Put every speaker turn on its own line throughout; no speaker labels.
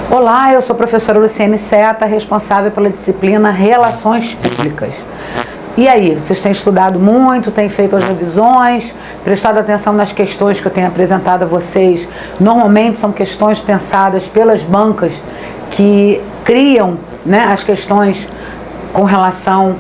Olá, eu sou a professora Luciene Seta, responsável pela disciplina Relações Públicas. E aí, vocês têm estudado muito, têm feito as revisões, prestado atenção nas questões que eu tenho apresentado a vocês. Normalmente são questões pensadas pelas bancas que criam, né, as questões com relação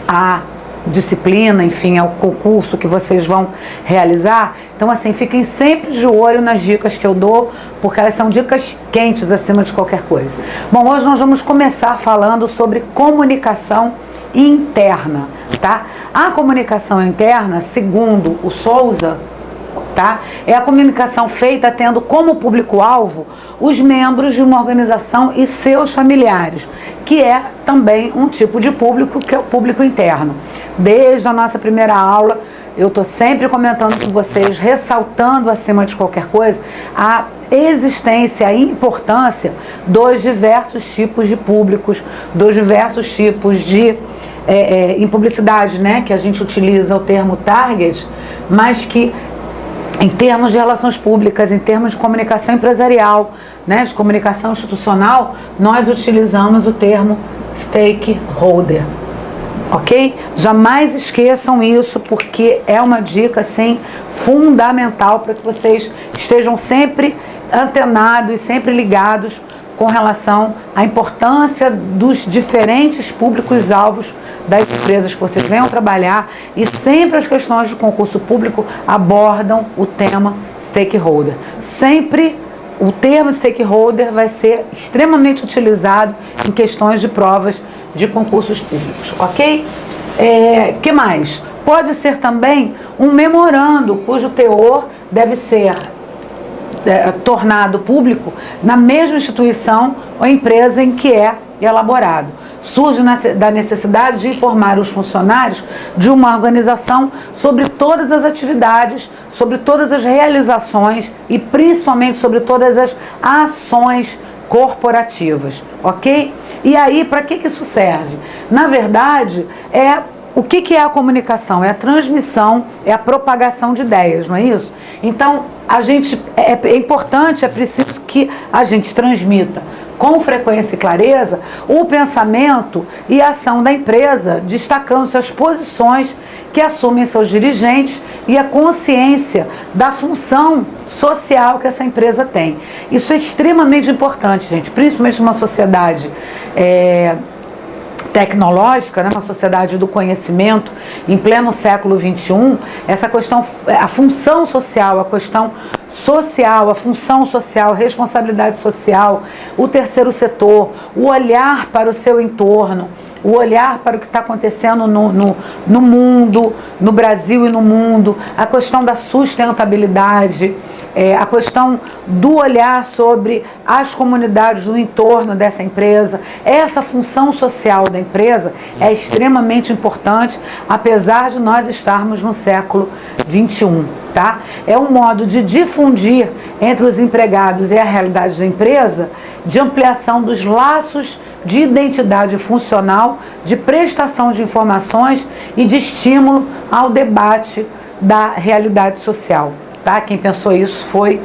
à disciplina, enfim, ao concurso que vocês vão realizar. Então, assim, fiquem sempre de olho nas dicas que eu dou, porque elas são dicas quentes acima de qualquer coisa. Bom, hoje nós vamos começar falando sobre comunicação interna, tá? A comunicação interna, segundo o Souza, tá, é a comunicação feita tendo como público-alvo os membros de uma organização e seus familiares, que é também um tipo de público, que é o público interno. Desde a nossa primeira aula, eu estou sempre comentando com vocês, ressaltando acima de qualquer coisa, a existência, a importância dos diversos tipos de públicos, dos diversos tipos de em publicidade, né, que a gente utiliza o termo target, mas que em termos de relações públicas, em termos de comunicação empresarial, né, de comunicação institucional, nós utilizamos o termo stakeholder, ok? Jamais esqueçam isso, porque é uma dica, assim, fundamental para que vocês estejam sempre antenados, sempre ligados com relação à importância dos diferentes públicos-alvos das empresas que vocês venham trabalhar, e sempre as questões de concurso público abordam o tema stakeholder. Sempre o termo stakeholder vai ser extremamente utilizado em questões de provas de concursos públicos, ok? Que mais? Pode ser também um memorando, cujo teor deve ser tornado público na mesma instituição ou empresa em que é elaborado. Surge da necessidade de informar os funcionários de uma organização sobre todas as atividades, sobre todas as realizações e principalmente sobre todas as ações corporativas, ok? E aí, para que isso serve? Na verdade, o que é a comunicação? É a transmissão, é a propagação de ideias, não é isso? Então, é importante, é preciso que a gente transmita com frequência e clareza o pensamento e a ação da empresa, destacando suas posições que assumem seus dirigentes e a consciência da função social que essa empresa tem. Isso é extremamente importante, gente, principalmente numa sociedade tecnológica, né, uma sociedade do conhecimento, em pleno século XXI, essa questão, a função social, a questão social, a função social, responsabilidade social, o terceiro setor, o olhar para o seu entorno, o olhar para o que está acontecendo no mundo, no Brasil e no mundo, a questão da sustentabilidade, a questão do olhar sobre as comunidades do entorno dessa empresa. Essa função social da empresa é extremamente importante, apesar de nós estarmos no século XXI. Tá? É um modo de difundir entre os empregados e a realidade da empresa, de ampliação dos laços de identidade funcional, de prestação de informações e de estímulo ao debate da realidade social. Tá? Quem pensou isso foi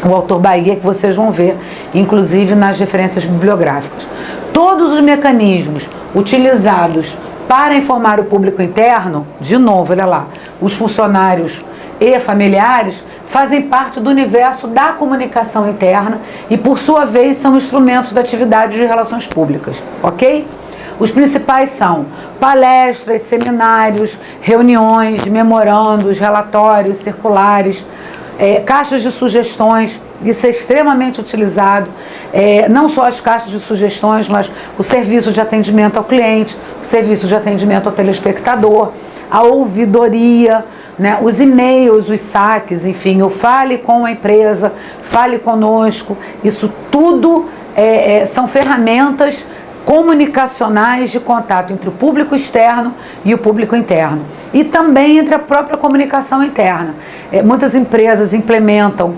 o autor Bahia, que vocês vão ver, inclusive nas referências bibliográficas. Todos os mecanismos utilizados para informar o público interno, de novo, olha lá, os funcionários e familiares, fazem parte do universo da comunicação interna e, por sua vez, são instrumentos da atividade de relações públicas, ok? Os principais são palestras, seminários, reuniões, memorandos, relatórios, circulares, caixas de sugestões. Isso é extremamente utilizado, não só as caixas de sugestões, mas o serviço de atendimento ao cliente, o serviço de atendimento ao telespectador, a ouvidoria, né, os e-mails, os saques, enfim, o fale com a empresa, fale conosco. Isso tudo são ferramentas comunicacionais de contato entre o público externo e o público interno. E também entre a própria comunicação interna. Muitas empresas implementam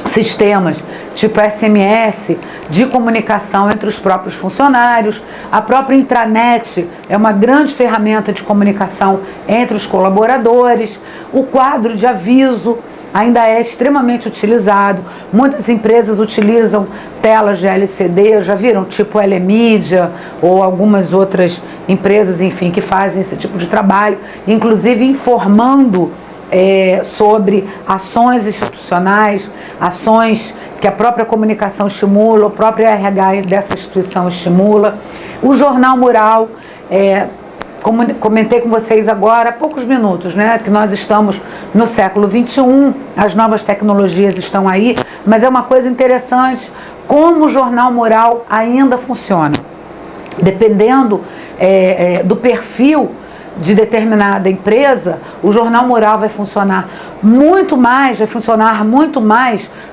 sistemas tipo SMS de comunicação entre os próprios funcionários. A própria intranet é uma grande ferramenta de comunicação entre os colaboradores. O quadro de aviso ainda é extremamente utilizado. Muitas empresas utilizam telas de LCD, já viram? Tipo Elemídia ou algumas outras empresas, enfim, que fazem esse tipo de trabalho, inclusive informando sobre ações institucionais, ações que a própria comunicação estimula, o próprio RH dessa instituição estimula. O Jornal Mural, comentei com vocês agora há poucos minutos, né, que nós estamos no século XXI, as novas tecnologias estão aí, mas é uma coisa interessante como o Jornal Mural ainda funciona. Dependendo do perfil de determinada empresa, o Jornal Mural vai funcionar muito mais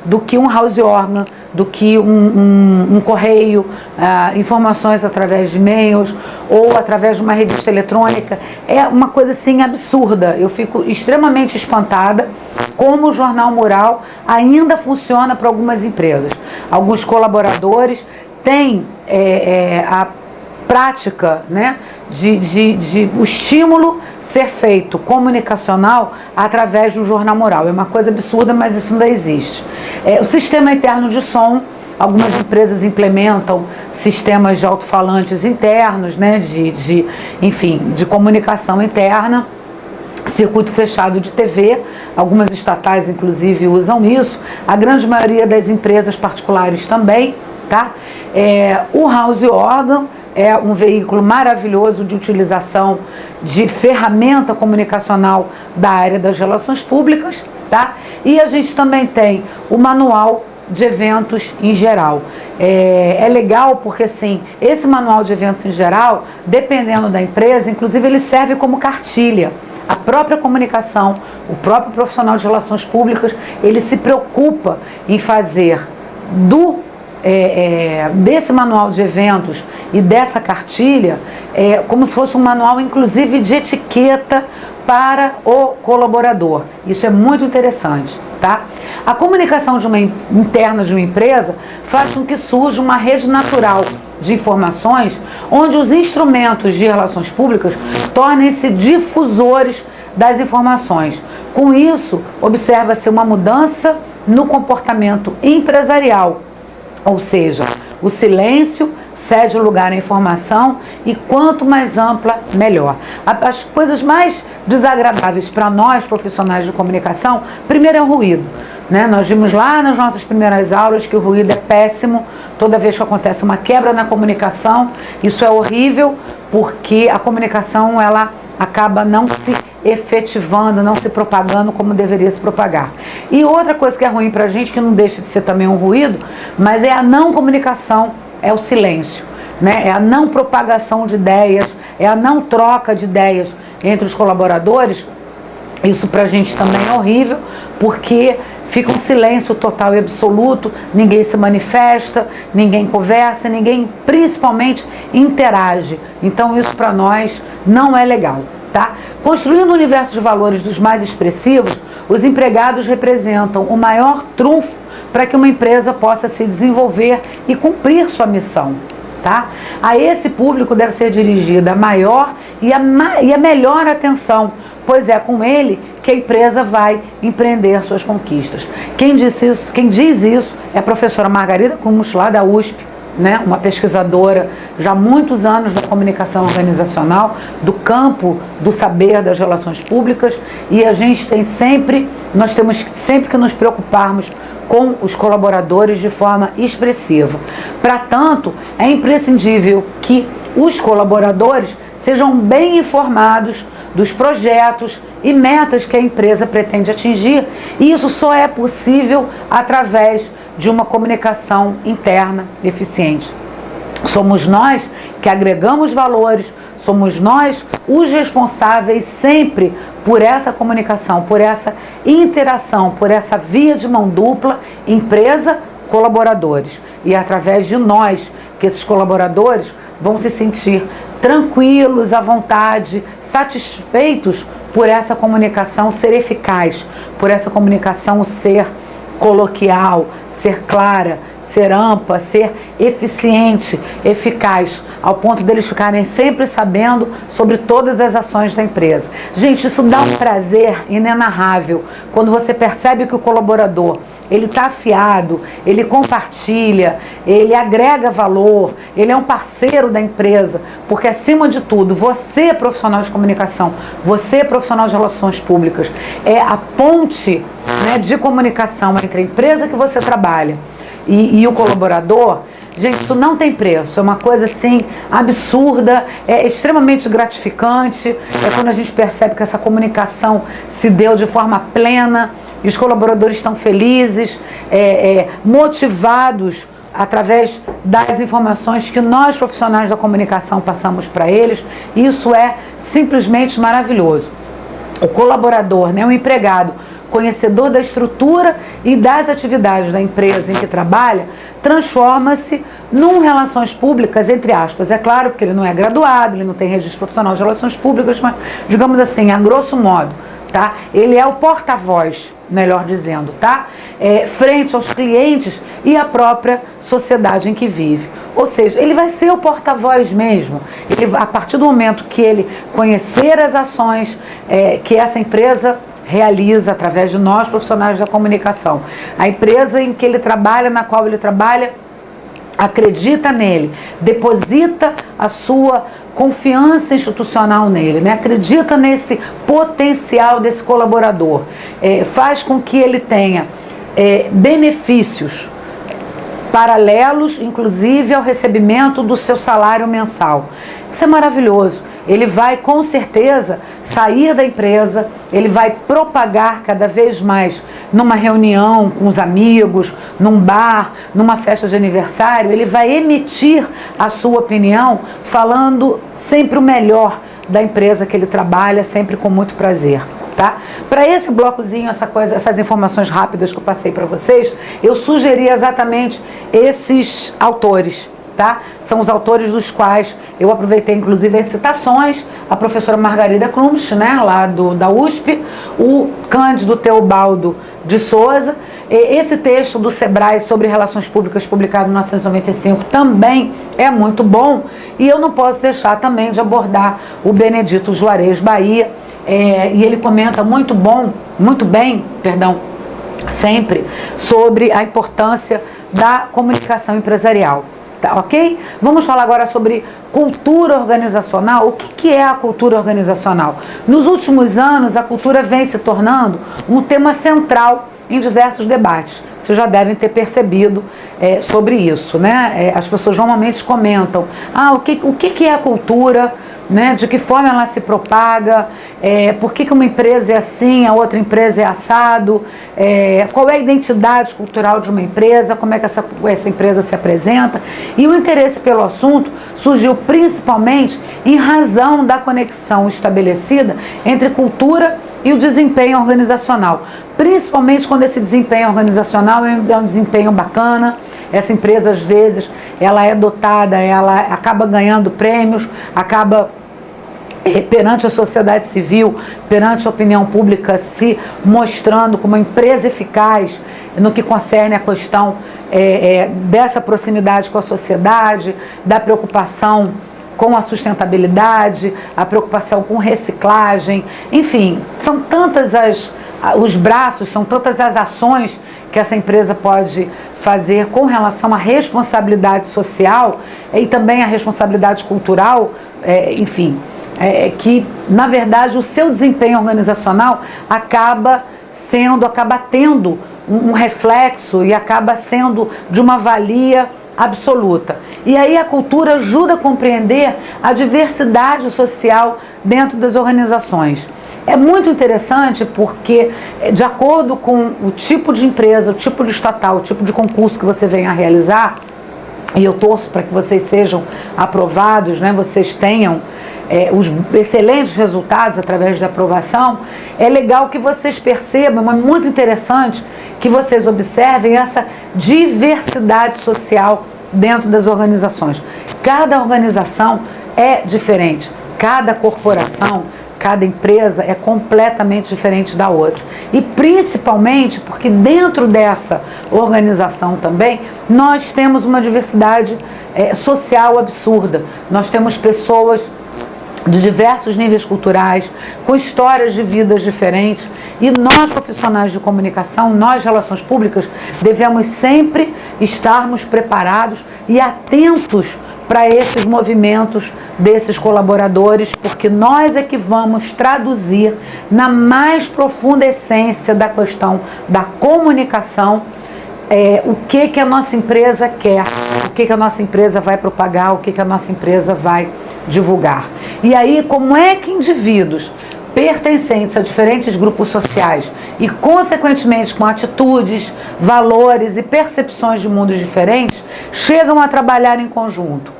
do que um house organ, do que um correio, informações através de e-mails ou através de uma revista eletrônica. É uma coisa assim absurda. Eu fico extremamente espantada como o Jornal Mural ainda funciona para algumas empresas. Alguns colaboradores têm a prática, né, de o estímulo ser feito comunicacional através do Jornal Mural. É uma coisa absurda, mas isso ainda existe. O sistema interno de som, algumas empresas implementam sistemas de alto-falantes internos, né, enfim, de comunicação interna, circuito fechado de TV, algumas estatais inclusive usam isso, a grande maioria das empresas particulares também, tá? O house organ é um veículo maravilhoso de utilização de ferramenta comunicacional da área das relações públicas, tá? E a gente também tem o manual de eventos em geral. É legal porque, assim, esse manual de eventos em geral, dependendo da empresa, inclusive ele serve como cartilha. A própria comunicação, o próprio profissional de relações públicas, ele se preocupa em fazer desse manual de eventos e dessa cartilha como se fosse um manual, inclusive, de etiqueta para o colaborador. Isso é muito interessante, tá? A comunicação interna de uma empresa faz com que surja uma rede natural de informações, onde os instrumentos de relações públicas tornem-se difusores das informações. Com isso, observa-se uma mudança no comportamento empresarial, ou seja, o silêncio cede lugar à informação e quanto mais ampla, melhor. As coisas mais desagradáveis para nós, profissionais de comunicação, primeiro é o ruído. Né? Nós vimos lá nas nossas primeiras aulas que o ruído é péssimo. Toda vez que acontece uma quebra na comunicação, isso é horrível, porque a comunicação ela acaba não se efetivando, não se propagando como deveria se propagar. E outra coisa que é ruim para a gente, que não deixa de ser também um ruído, mas é a não comunicação, é o silêncio, né? É a não propagação de ideias, é a não troca de ideias entre os colaboradores. Isso para a gente também é horrível, porque fica um silêncio total e absoluto, ninguém se manifesta, ninguém conversa, ninguém principalmente interage. Então isso para nós não é legal, tá? Construindo um universo de valores dos mais expressivos, os empregados representam o maior trunfo para que uma empresa possa se desenvolver e cumprir sua missão, tá? A esse público deve ser dirigida a maior e a melhor atenção, pois é com ele que a empresa vai empreender suas conquistas. Quem diz isso é a professora Margarida Kumus, lá da USP, né? Uma pesquisadora já há muitos anos da comunicação organizacional, do campo do saber das relações públicas, e nós temos sempre que nos preocuparmos com os colaboradores de forma expressiva. Para tanto, é imprescindível que os colaboradores sejam bem informados dos projetos e metas que a empresa pretende atingir, e isso só é possível através de uma comunicação interna eficiente. Somos nós que agregamos valores, somos nós os responsáveis sempre por essa comunicação, por essa interação, por essa via de mão dupla, empresa, colaboradores. E é através de nós que esses colaboradores vão se sentir tranquilos, à vontade, satisfeitos por essa comunicação ser eficaz, por essa comunicação ser coloquial, ser clara, ser ampla, ser eficiente, eficaz, ao ponto deles ficarem sempre sabendo sobre todas as ações da empresa. Gente, isso dá um prazer inenarrável quando você percebe que o colaborador, ele está afiado, ele compartilha, ele agrega valor, ele é um parceiro da empresa, porque acima de tudo, você profissional de comunicação, você profissional de relações públicas, é a ponte, né, de comunicação entre a empresa que você trabalha e o colaborador. Gente, isso não tem preço, é uma coisa assim absurda, é extremamente gratificante, é quando a gente percebe que essa comunicação se deu de forma plena e os colaboradores estão felizes, motivados através das informações que nós profissionais da comunicação passamos para eles. Isso é simplesmente maravilhoso. O colaborador, né, o empregado, conhecedor da estrutura e das atividades da empresa em que trabalha, transforma-se num relações públicas, entre aspas. É claro, porque ele não é graduado, ele não tem registro profissional de relações públicas, mas, digamos assim, a grosso modo, tá? Ele é o porta-voz, melhor dizendo, tá? Frente aos clientes e à própria sociedade em que vive. Ou seja, ele vai ser o porta-voz mesmo. Ele, a partir do momento que ele conhecer as ações que essa empresa realiza através de nós, profissionais da comunicação. A empresa em que ele trabalha, na qual ele trabalha, acredita nele, deposita a sua confiança institucional nele, né? Acredita nesse potencial desse colaborador, faz com que ele tenha benefícios paralelos, inclusive ao recebimento do seu salário mensal. Isso é maravilhoso. Ele vai com certeza sair da empresa, ele vai propagar cada vez mais numa reunião com os amigos, num bar, numa festa de aniversário, ele vai emitir a sua opinião falando sempre o melhor da empresa que ele trabalha, sempre com muito prazer. Tá? Para esse blocozinho, essas informações rápidas que eu passei para vocês, eu sugeri exatamente esses autores. Tá? São os autores dos quais eu aproveitei inclusive as citações, a professora Margarida Klumsch, né, lá da USP, o Cândido Teobaldo de Souza. Esse texto do Sebrae sobre relações públicas, publicado em 1995, também é muito bom, e eu não posso deixar também de abordar o Benedito Juarez Bahia, e ele comenta muito bem, sempre sobre a importância da comunicação empresarial. Tá, ok? Vamos falar agora sobre cultura organizacional. O que é a cultura organizacional? Nos últimos anos, a cultura vem se tornando um tema central em diversos debates. Vocês já devem ter percebido sobre isso, né? As pessoas normalmente comentam, o que é a cultura, né? De que forma ela se propaga, por que uma empresa é assim, a outra empresa é assado, qual é a identidade cultural de uma empresa, como é que essa empresa se apresenta. E o interesse pelo assunto surgiu principalmente em razão da conexão estabelecida entre cultura e o desempenho organizacional, principalmente quando esse desempenho organizacional é um desempenho bacana. Essa empresa, às vezes, ela é dotada, ela acaba ganhando prêmios, acaba perante a sociedade civil, perante a opinião pública, se mostrando como uma empresa eficaz no que concerne a questão dessa proximidade com a sociedade, da preocupação com a sustentabilidade, a preocupação com reciclagem, enfim, são tantas os braços, são tantas as ações que essa empresa pode fazer com relação à responsabilidade social e também à responsabilidade cultural, enfim, que na verdade o seu desempenho organizacional acaba tendo um reflexo e acaba sendo de uma valia absoluta. E aí a cultura ajuda a compreender a diversidade social dentro das organizações. É muito interessante porque, de acordo com o tipo de empresa, o tipo de estatal, o tipo de concurso que você venha a realizar, e eu torço para que vocês sejam aprovados, né, vocês tenham os excelentes resultados através da aprovação, é legal que vocês percebam, é muito interessante que vocês observem essa diversidade social dentro das organizações. Cada organização é diferente, cada corporação cada empresa é completamente diferente da outra. E principalmente porque dentro dessa organização também, nós temos uma diversidade social absurda. Nós temos pessoas de diversos níveis culturais, com histórias de vidas diferentes, e nós, profissionais de comunicação, nós, relações públicas, devemos sempre estarmos preparados e atentos para esses movimentos desses colaboradores, porque nós é que vamos traduzir na mais profunda essência da questão da comunicação o que a nossa empresa quer, o que a nossa empresa vai propagar, o que a nossa empresa vai divulgar. E aí, como é que indivíduos pertencentes a diferentes grupos sociais e, consequentemente, com atitudes, valores e percepções de mundos diferentes, chegam a trabalhar em conjunto?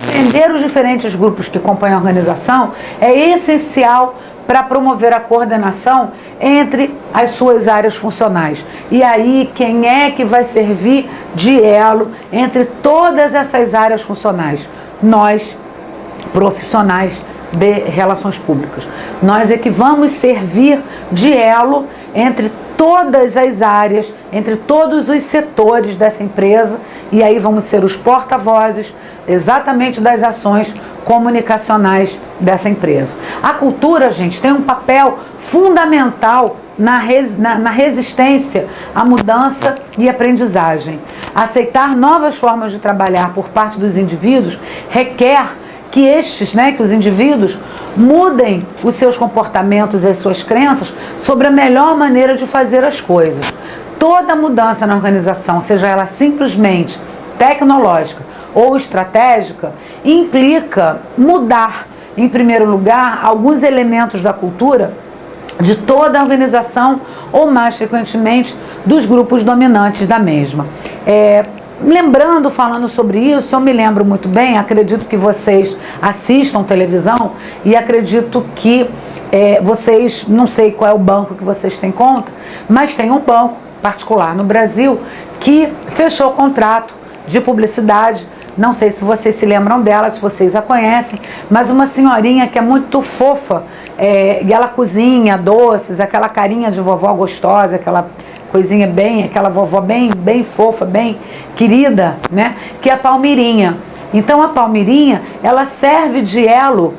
Compreender os diferentes grupos que compõem a organização é essencial para promover a coordenação entre as suas áreas funcionais. E aí, quem é que vai servir de elo entre todas essas áreas funcionais? Nós, profissionais de relações públicas. Nós é que vamos servir de elo entre todas as áreas, entre todos os setores dessa empresa, e aí vamos ser os porta-vozes exatamente das ações comunicacionais dessa empresa. A cultura, gente, tem um papel fundamental na resistência à mudança e aprendizagem. Aceitar novas formas de trabalhar por parte dos indivíduos requer que que os indivíduos mudem os seus comportamentos e as suas crenças sobre a melhor maneira de fazer as coisas. Toda mudança na organização, seja ela simplesmente tecnológica ou estratégica, implica mudar, em primeiro lugar, alguns elementos da cultura de toda a organização ou, mais frequentemente, dos grupos dominantes da mesma. Falando sobre isso, eu me lembro muito bem, acredito que vocês assistam televisão e acredito que vocês, não sei qual é o banco que vocês têm conta, mas tem um banco particular no Brasil que fechou o contrato de publicidade. Não sei se vocês se lembram dela, se vocês a conhecem, mas uma senhorinha que é muito fofa, e ela cozinha doces, aquela carinha de vovó gostosa, aquela coisinha aquela vovó bem fofa, bem querida, né? Que é a Palmirinha. Então a Palmirinha, ela serve de elo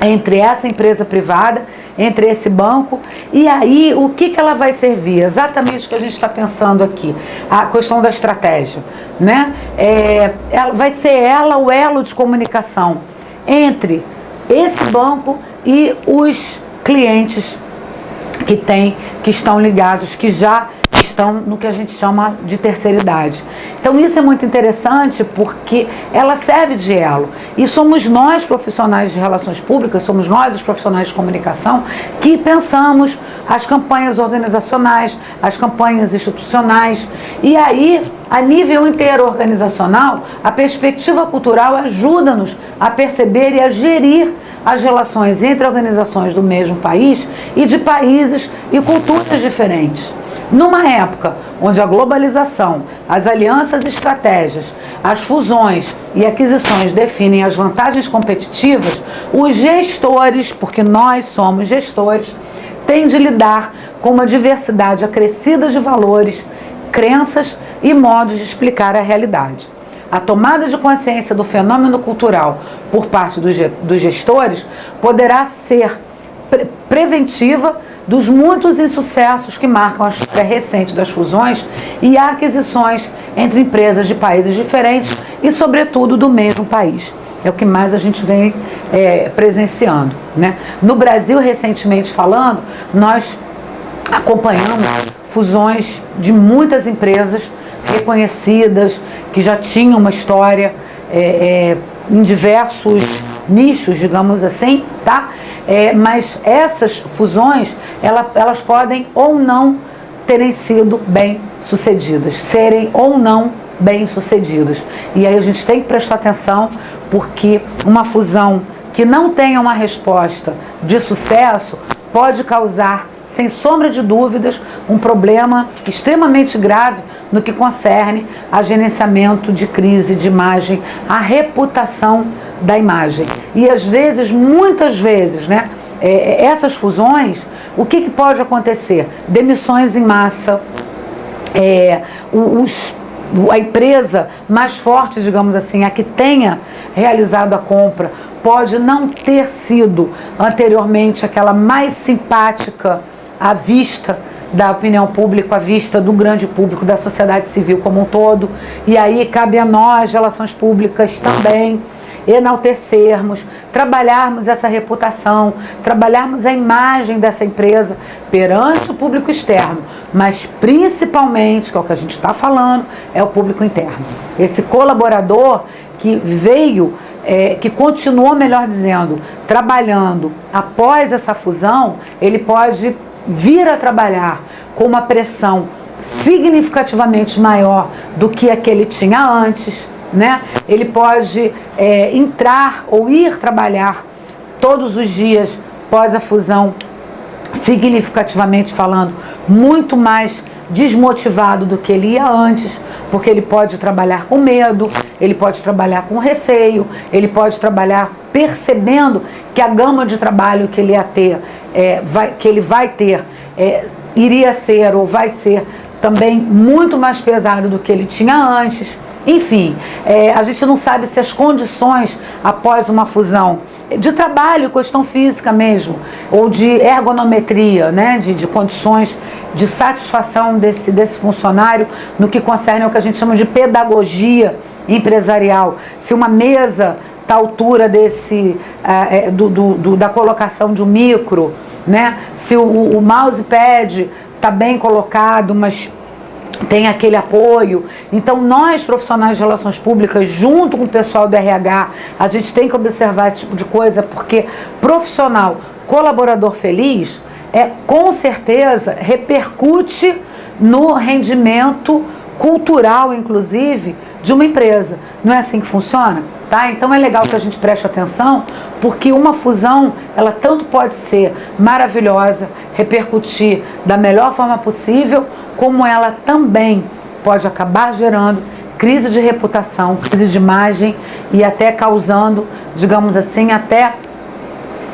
entre essa empresa privada, entre esse banco, e aí o que ela vai servir? Exatamente o que a gente está pensando aqui, a questão da estratégia, né? Vai ser ela o elo de comunicação entre esse banco e os clientes que estão ligados, que já estão no que a gente chama de terceira idade. Então isso é muito interessante porque ela serve de elo. E somos nós, profissionais de relações públicas, somos nós, os profissionais de comunicação, que pensamos as campanhas organizacionais, as campanhas institucionais. E aí, a nível interorganizacional, a perspectiva cultural ajuda-nos a perceber e a gerir as relações entre organizações do mesmo país e de países e culturas diferentes. Numa época onde a globalização, as alianças e estratégias, as fusões e aquisições definem as vantagens competitivas, os gestores, porque nós somos gestores, têm de lidar com uma diversidade acrescida de valores, crenças e modos de explicar a realidade. A tomada de consciência do fenômeno cultural por parte dos gestores poderá ser preventiva dos muitos insucessos que marcam a história recente das fusões e aquisições entre empresas de países diferentes e, sobretudo, do mesmo país. É o que mais a gente vem presenciando, né? No Brasil, recentemente falando, nós acompanhamos fusões de muitas empresas reconhecidas, que já tinham uma história em diversos nichos, digamos assim, tá? Mas essas fusões, elas podem ou não terem sido bem sucedidas, serem ou não bem sucedidas. E aí a gente tem que prestar atenção, porque uma fusão que não tenha uma resposta de sucesso pode causar, sem sombra de dúvidas, um problema extremamente grave no que concerne a gerenciamento de crise de imagem, a reputação da imagem. E às vezes, muitas vezes, né, essas fusões, o que pode acontecer? Demissões em massa, a empresa mais forte, digamos assim, a que tenha realizado a compra, pode não ter sido anteriormente aquela mais simpática à vista da opinião pública, à vista do grande público, da sociedade civil como um todo. E aí cabe a nós, relações públicas, também enaltecermos, trabalharmos essa reputação, trabalharmos a imagem dessa empresa perante o público externo, mas principalmente, que é o que a gente está falando, é o público interno. Esse colaborador que veio, que continuou, melhor dizendo, trabalhando após essa fusão, ele pode vir a trabalhar com uma pressão significativamente maior do que a que ele tinha antes, né? Ele pode entrar ou ir trabalhar todos os dias após a fusão, significativamente falando, muito mais desmotivado do que ele ia antes, porque ele pode trabalhar com medo, ele pode trabalhar com receio, ele pode trabalhar percebendo que a gama de trabalho que ele ia ter, que ele vai ter, iria ser ou vai ser também muito mais pesado do que ele tinha antes. Enfim, a gente não sabe se as condições após uma fusão de trabalho, questão física mesmo, ou de ergonometria, né, de condições de satisfação desse funcionário no que concerne ao que a gente chama de pedagogia empresarial. Se uma mesa está à altura da colocação de um micro, né, se o mousepad está bem colocado, mas tem aquele apoio. Então nós, profissionais de relações públicas, junto com o pessoal do RH, a gente tem que observar esse tipo de coisa, porque profissional, colaborador feliz, com certeza repercute no rendimento cultural, inclusive, de uma empresa. Não é assim que funciona? Tá? Então é legal que a gente preste atenção, porque uma fusão, ela tanto pode ser maravilhosa, repercutir da melhor forma possível, como ela também pode acabar gerando crise de reputação, crise de imagem e até causando, digamos assim, até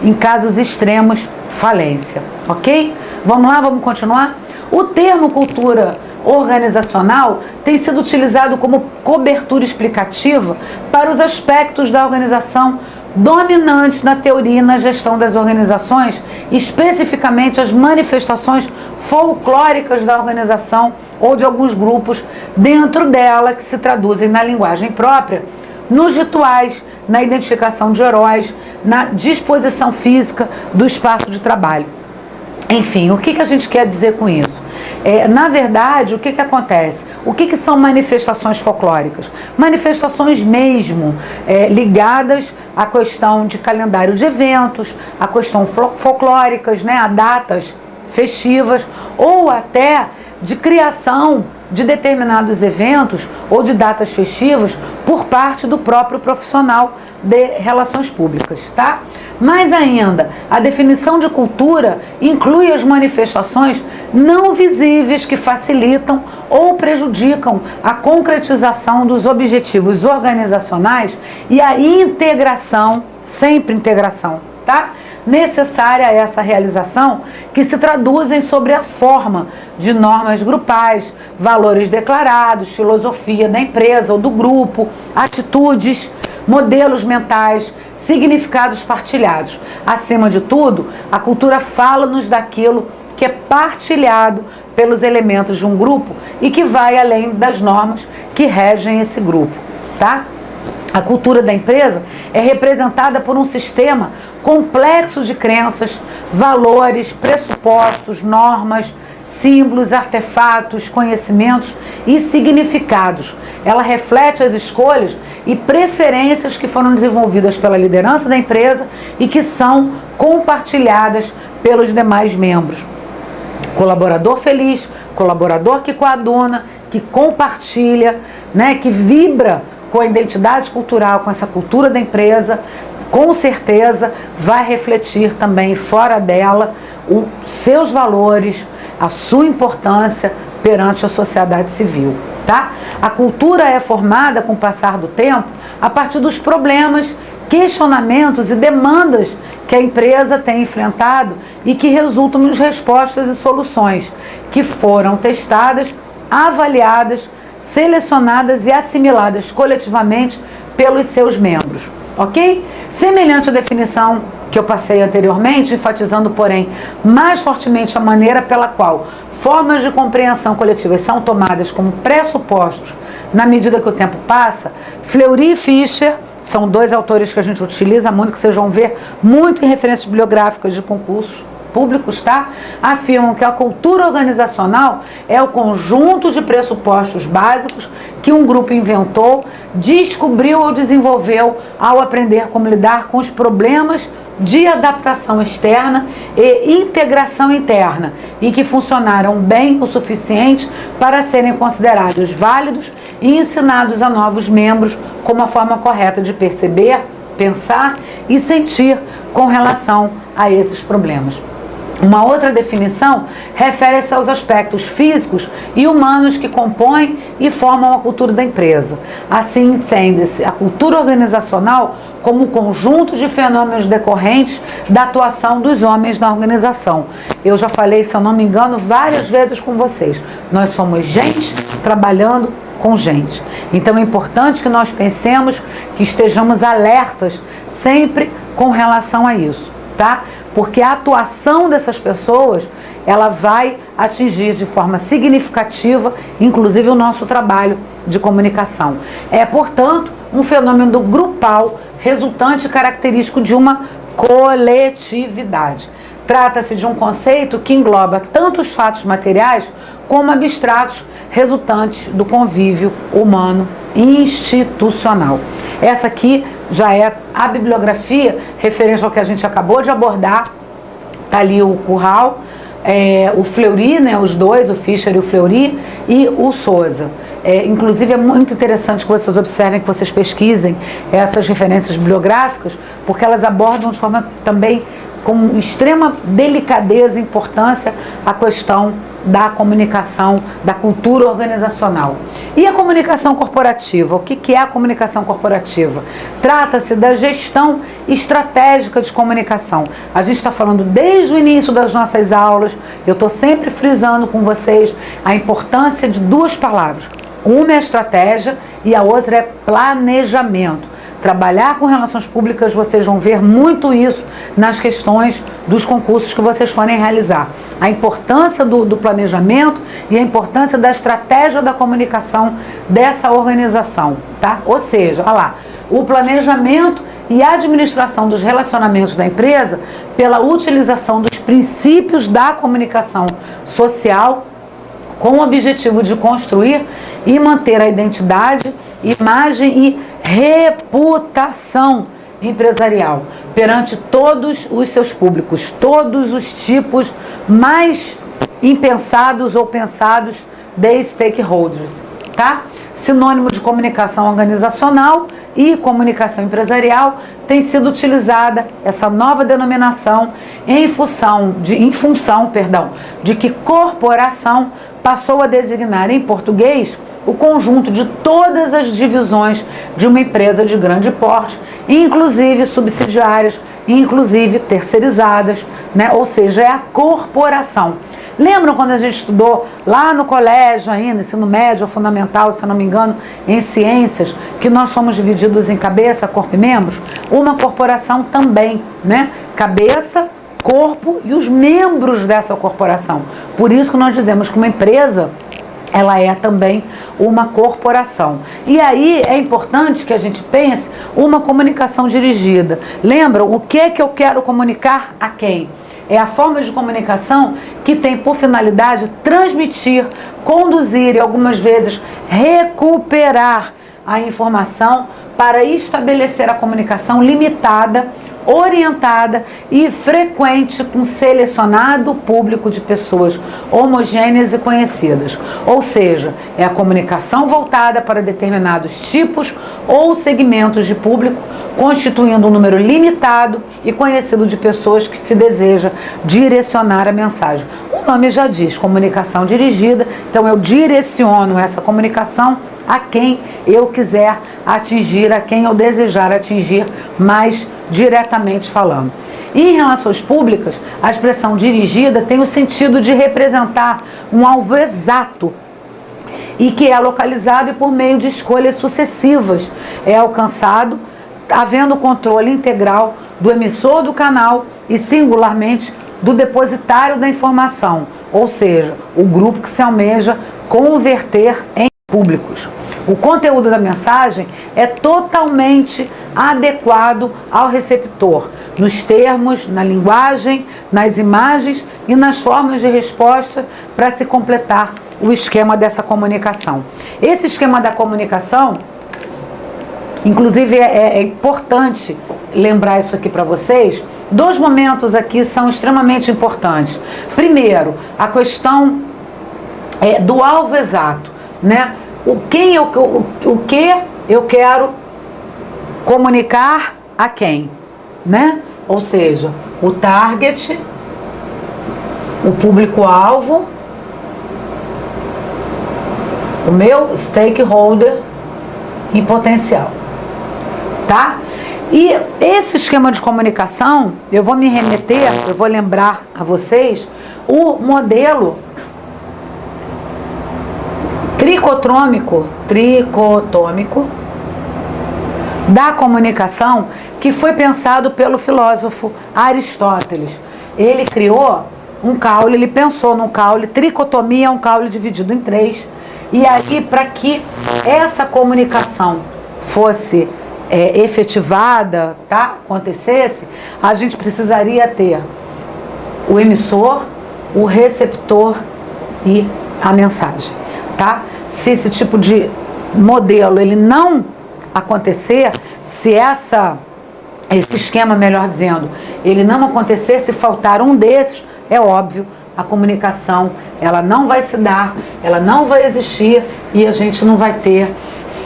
em casos extremos, falência. Ok? Vamos lá, vamos continuar? O termo cultura organizacional tem sido utilizado como cobertura explicativa para os aspectos da organização dominantes na teoria e na gestão das organizações, especificamente as manifestações folclóricas da organização ou de alguns grupos dentro dela, que se traduzem na linguagem própria, nos rituais, na identificação de heróis, na disposição física do espaço de trabalho. Enfim, o que a gente quer dizer com isso? Na verdade, o que acontece? O que são manifestações folclóricas? Manifestações mesmo ligadas à questão de calendário de eventos, a questão folclóricas, né, a datas festivas, ou até de criação de determinados eventos ou de datas festivas por parte do próprio profissional de relações públicas, tá? Mais ainda, a definição de cultura inclui as manifestações não visíveis que facilitam ou prejudicam a concretização dos objetivos organizacionais e a integração, sempre integração, tá? Necessária a essa realização, que se traduzem sobre a forma de normas grupais, valores declarados, filosofia da empresa ou do grupo, atitudes, modelos mentais, significados partilhados. Acima de tudo, a cultura fala-nos daquilo que é partilhado pelos elementos de um grupo e que vai além das normas que regem esse grupo, tá? A cultura da empresa é representada por um sistema complexo de crenças, valores, pressupostos, normas, símbolos, artefatos, conhecimentos e significados. Ela reflete as escolhas e preferências que foram desenvolvidas pela liderança da empresa e que são compartilhadas pelos demais membros. Colaborador feliz, colaborador que coaduna, que compartilha, né, que vibra com a identidade cultural, com essa cultura da empresa, com certeza vai refletir também fora dela os seus valores, a sua importância perante a sociedade civil, tá? A cultura é formada com o passar do tempo a partir dos problemas, questionamentos e demandas que a empresa tem enfrentado e que resultam em respostas e soluções que foram testadas, avaliadas, selecionadas e assimiladas coletivamente pelos seus membros, ok? Semelhante à definição que eu passei anteriormente, enfatizando, porém, mais fortemente a maneira pela qual formas de compreensão coletivas são tomadas como pressupostos na medida que o tempo passa, Fleury e Fischer são dois autores que a gente utiliza muito, que vocês vão ver muito em referências bibliográficas de concursos públicos, tá? Afirmam que a cultura organizacional é o conjunto de pressupostos básicos que um grupo inventou, descobriu ou desenvolveu ao aprender como lidar com os problemas de adaptação externa e integração interna e que funcionaram bem o suficiente para serem considerados válidos e ensinados a novos membros como a forma correta de perceber, pensar e sentir com relação a esses problemas. Uma outra definição refere-se aos aspectos físicos e humanos que compõem e formam a cultura da empresa. Assim, entende-se a cultura organizacional como um conjunto de fenômenos decorrentes da atuação dos homens na organização. Eu já falei, se eu não me engano, várias vezes com vocês. Nós somos gente trabalhando com gente. Então é importante que nós pensemos, que estejamos alertas sempre com relação a isso, tá? Porque a atuação dessas pessoas, ela vai atingir de forma significativa, inclusive o nosso trabalho de comunicação. É, portanto, um fenômeno grupal resultante característico de uma coletividade. Trata-se de um conceito que engloba tanto os fatos materiais como abstratos resultantes do convívio humano institucional. Essa aqui já é a bibliografia referente ao que a gente acabou de abordar. Está ali o Curral, o Fleury, né, os dois, o Fischer e o Fleury, e o Souza. Inclusive é muito interessante que vocês observem, que vocês pesquisem essas referências bibliográficas, porque elas abordam de forma também com extrema delicadeza e importância a questão da comunicação, da cultura organizacional. E a comunicação corporativa? O que é a comunicação corporativa? Trata-se da gestão estratégica de comunicação. A gente está falando desde o início das nossas aulas, eu estou sempre frisando com vocês a importância de duas palavras. Uma é estratégia e a outra é planejamento. Trabalhar com relações públicas, vocês vão ver muito isso nas questões dos concursos que vocês forem realizar. A importância do planejamento e a importância da estratégia da comunicação dessa organização, tá? Ou seja, olha lá, o planejamento e a administração dos relacionamentos da empresa pela utilização dos princípios da comunicação social com o objetivo de construir e manter a identidade, imagem e reputação empresarial perante todos os seus públicos, todos os tipos mais impensados ou pensados de stakeholders, tá? Sinônimo de comunicação organizacional e comunicação empresarial, tem sido utilizada essa nova denominação em função de que corporação passou a designar em português o conjunto de todas as divisões de uma empresa de grande porte, inclusive subsidiárias, inclusive terceirizadas, né? Ou seja, é a corporação. Lembram quando a gente estudou lá no colégio ainda, ensino médio ou fundamental, se eu não me engano, em ciências, que nós somos divididos em cabeça, corpo e membros? Uma corporação também, né? Cabeça, corpo e os membros dessa corporação. Por isso que nós dizemos que uma empresa, ela é também uma corporação. E aí é importante que a gente pense uma comunicação dirigida. Lembram o que é que eu quero comunicar a quem? É a forma de comunicação que tem por finalidade transmitir, conduzir e algumas vezes recuperar a informação para estabelecer a comunicação limitada, orientada e frequente com selecionado público de pessoas homogêneas e conhecidas. Ou seja, é a comunicação voltada para determinados tipos ou segmentos de público, constituindo um número limitado e conhecido de pessoas que se deseja direcionar a mensagem. O nome já diz, comunicação dirigida, então eu direciono essa comunicação a quem eu quiser atingir, a quem eu desejar atingir, mais diretamente falando. E em relações públicas, a expressão dirigida tem o sentido de representar um alvo exato e que é localizado e por meio de escolhas sucessivas é alcançado, havendo controle integral do emissor do canal e singularmente do depositário da informação, ou seja, o grupo que se almeja converter em públicos. O conteúdo da mensagem é totalmente adequado ao receptor, nos termos, na linguagem, nas imagens e nas formas de resposta para se completar o esquema dessa comunicação. Esse esquema da comunicação, inclusive é importante lembrar isso aqui para vocês. Dois momentos aqui são extremamente importantes. Primeiro, a questão do alvo exato, né? O que eu quero comunicar a quem, né? Ou seja, o target, o público-alvo, o meu stakeholder em potencial, tá? E esse esquema de comunicação, eu vou me remeter, eu vou lembrar a vocês o modelo tricotômico da comunicação, que foi pensado pelo filósofo Aristóteles. Ele criou um caule, ele pensou num caule, tricotomia é um caule dividido em 3, e aí para que essa comunicação fosse efetivada, tá? Acontecesse, a gente precisaria ter o emissor, o receptor e a mensagem, tá? Se esse tipo de modelo ele não acontecer, se esse esquema, melhor dizendo, ele não acontecer, se faltar um desses, é óbvio, a comunicação ela não vai se dar, ela não vai existir e a gente não vai ter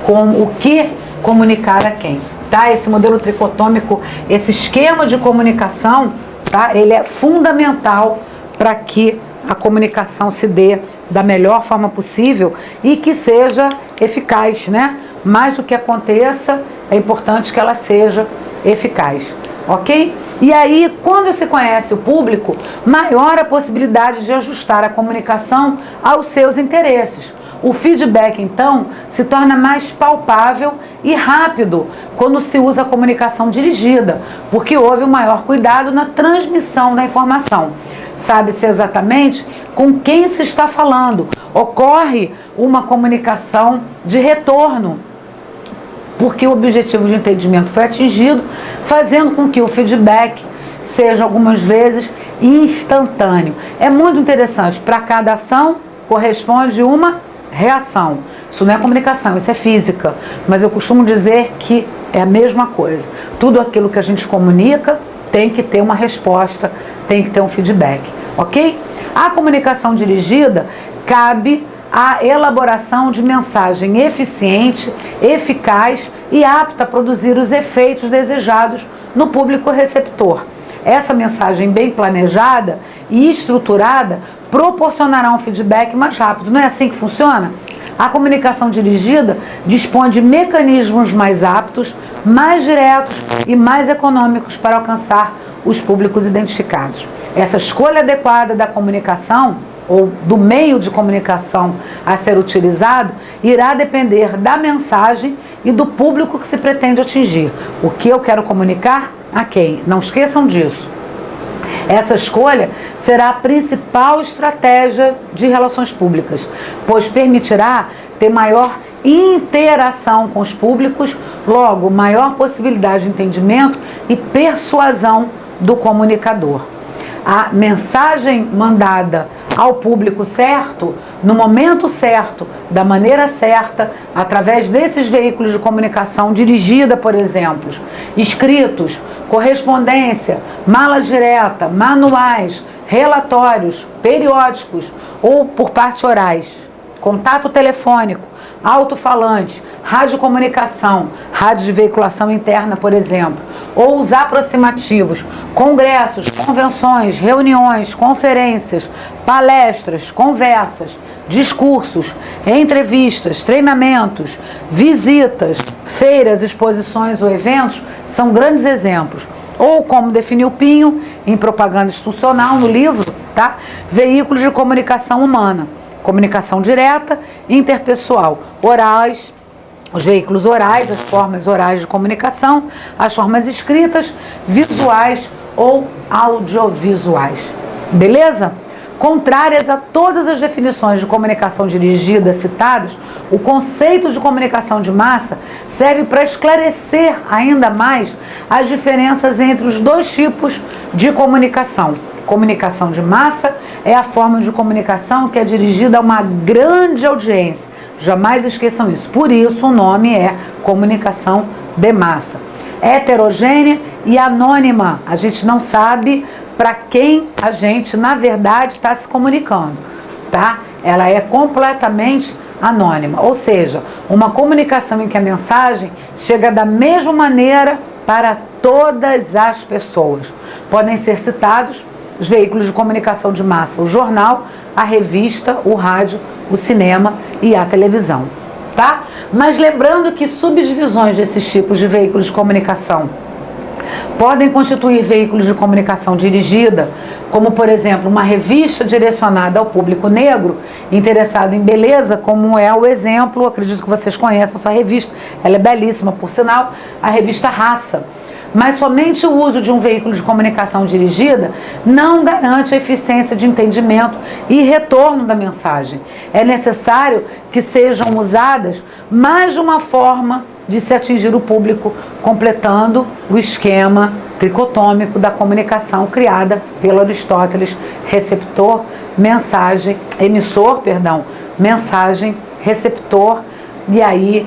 como o que comunicar a quem, tá? Esse modelo tricotômico, esse esquema de comunicação, tá? Ele é fundamental para que a comunicação se dê da melhor forma possível e que seja eficaz, né? Mais do que aconteça, é importante que ela seja eficaz, ok? E aí, quando se conhece o público, maior a possibilidade de ajustar a comunicação aos seus interesses. O feedback, então, se torna mais palpável e rápido quando se usa a comunicação dirigida, porque houve um maior cuidado na transmissão da informação. Sabe-se exatamente com quem se está falando. Ocorre uma comunicação de retorno, porque o objetivo de entendimento foi atingido, fazendo com que o feedback seja algumas vezes instantâneo. É muito interessante, para cada ação corresponde uma reação. Isso não é comunicação, isso é física, mas eu costumo dizer que é a mesma coisa. Tudo aquilo que a gente comunica tem que ter uma resposta, tem que ter um feedback, ok? A comunicação dirigida cabe a elaboração de mensagem eficiente, eficaz e apta a produzir os efeitos desejados no público receptor. Essa mensagem bem planejada e estruturada proporcionará um feedback mais rápido. Não é assim que funciona? A comunicação dirigida dispõe de mecanismos mais aptos, mais diretos e mais econômicos para alcançar os públicos identificados. Essa escolha adequada da comunicação ou do meio de comunicação a ser utilizado irá depender da mensagem e do público que se pretende atingir. O que eu quero comunicar a quem? Não esqueçam disso. Essa escolha será a principal estratégia de relações públicas, pois permitirá ter maior interação com os públicos, logo, maior possibilidade de entendimento e persuasão do comunicador. A mensagem mandada ao público certo, no momento certo, da maneira certa, através desses veículos de comunicação dirigida, por exemplo, escritos, correspondência, mala direta, manuais, relatórios, periódicos ou por parte orais, contato telefônico, alto-falante, radiocomunicação, rádio de veiculação interna, por exemplo, ou os aproximativos, congressos, convenções, reuniões, conferências, palestras, conversas, discursos, entrevistas, treinamentos, visitas, feiras, exposições ou eventos são grandes exemplos. Ou, como definiu Pinho em Propaganda Institucional, no livro, tá? Veículos de comunicação humana, comunicação direta, interpessoal, orais, os veículos orais, as formas orais de comunicação, as formas escritas, visuais ou audiovisuais. Beleza? Contrárias a todas as definições de comunicação dirigida citadas, o conceito de comunicação de massa serve para esclarecer ainda mais as diferenças entre os dois tipos de comunicação. Comunicação de massa é a forma de comunicação que é dirigida a uma grande audiência. Jamais esqueçam isso. Por isso o nome é comunicação de massa. Heterogênea e anônima. A gente não sabe para quem a gente, na verdade, está se comunicando, tá? Ela é completamente anônima, ou seja, uma comunicação em que a mensagem chega da mesma maneira para todas as pessoas. Podem ser citados os veículos de comunicação de massa, o jornal, a revista, o rádio, o cinema e a televisão, tá? Mas lembrando que subdivisões desses tipos de veículos de comunicação podem constituir veículos de comunicação dirigida, como, por exemplo, uma revista direcionada ao público negro interessado em beleza, como é o exemplo, acredito que vocês conheçam essa revista, ela é belíssima, por sinal, a revista Raça. Mas somente o uso de um veículo de comunicação dirigida não garante a eficiência de entendimento e retorno da mensagem. É necessário que sejam usadas mais de uma forma de se atingir o público, completando o esquema tricotômico da comunicação criada pelo Aristóteles: receptor, mensagem, emissor, mensagem, receptor, e aí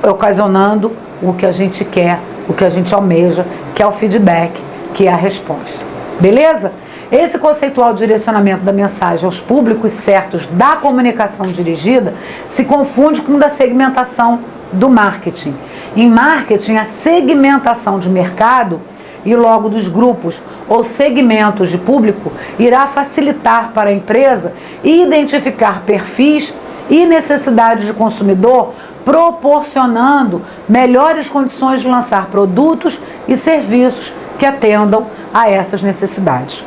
ocasionando o que a gente quer, o que a gente almeja, que é o feedback, que é a resposta. Beleza? Esse conceitual direcionamento da mensagem aos públicos certos da comunicação dirigida se confunde com o da segmentação do marketing. Em marketing, a segmentação de mercado e logo dos grupos ou segmentos de público irá facilitar para a empresa identificar perfis e necessidades de consumidor, proporcionando melhores condições de lançar produtos e serviços que atendam a essas necessidades.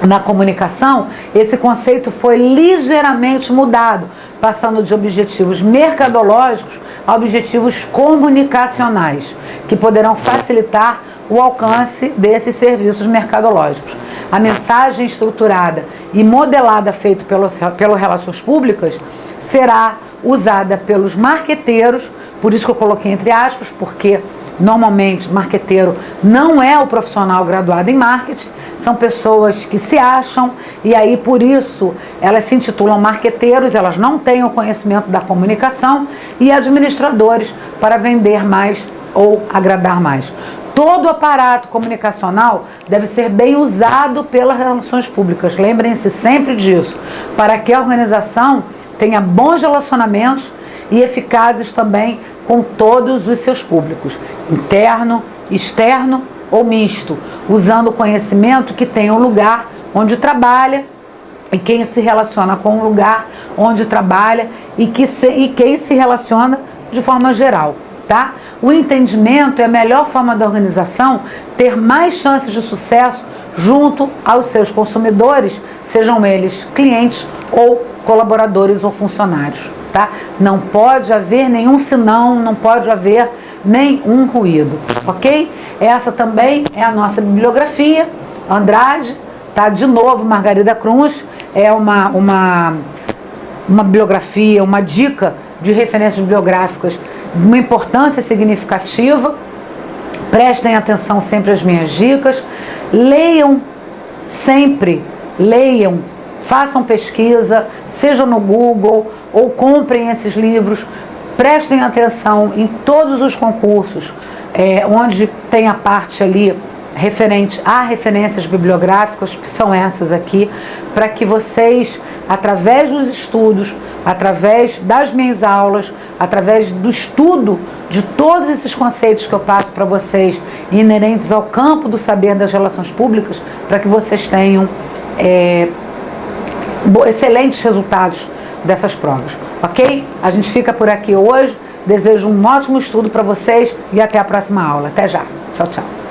Na comunicação, esse conceito foi ligeiramente mudado, passando de objetivos mercadológicos a objetivos comunicacionais, que poderão facilitar o alcance desses serviços mercadológicos. A mensagem estruturada e modelada feita pelas relações públicas será usada pelos marqueteiros, por isso que eu coloquei entre aspas, porque normalmente marqueteiro não é o profissional graduado em marketing, são pessoas que se acham e aí por isso elas se intitulam marqueteiros, elas não têm o conhecimento da comunicação, e administradores para vender mais ou agradar mais. Todo o aparato comunicacional deve ser bem usado pelas relações públicas, lembrem-se sempre disso, para que a organização tenha bons relacionamentos e eficazes também com todos os seus públicos, interno, externo ou misto, usando o conhecimento que tem o lugar onde trabalha e quem se relaciona com o lugar onde trabalha e quem se relaciona de forma geral, tá? O entendimento é a melhor forma da organização ter mais chances de sucesso junto aos seus consumidores, sejam eles clientes ou colaboradores ou funcionários, tá? Não pode haver nenhum senão, não pode haver nenhum ruído, ok? Essa também é a nossa bibliografia, Andrade, tá? De novo, Margarida Cruz, é uma bibliografia, uma dica de referências bibliográficas de uma importância significativa. Prestem atenção sempre às minhas dicas, leiam sempre, façam pesquisa, seja no Google ou comprem esses livros, prestem atenção em todos os concursos, onde tem a parte ali referente a referências bibliográficas, que são essas aqui, para que vocês, através dos estudos, através das minhas aulas, através do estudo de todos esses conceitos que eu passo para vocês, inerentes ao campo do saber das relações públicas, para que vocês tenham excelentes resultados dessas provas, ok? A gente fica por aqui hoje, desejo um ótimo estudo para vocês e até a próxima aula. Até já. Tchau, tchau.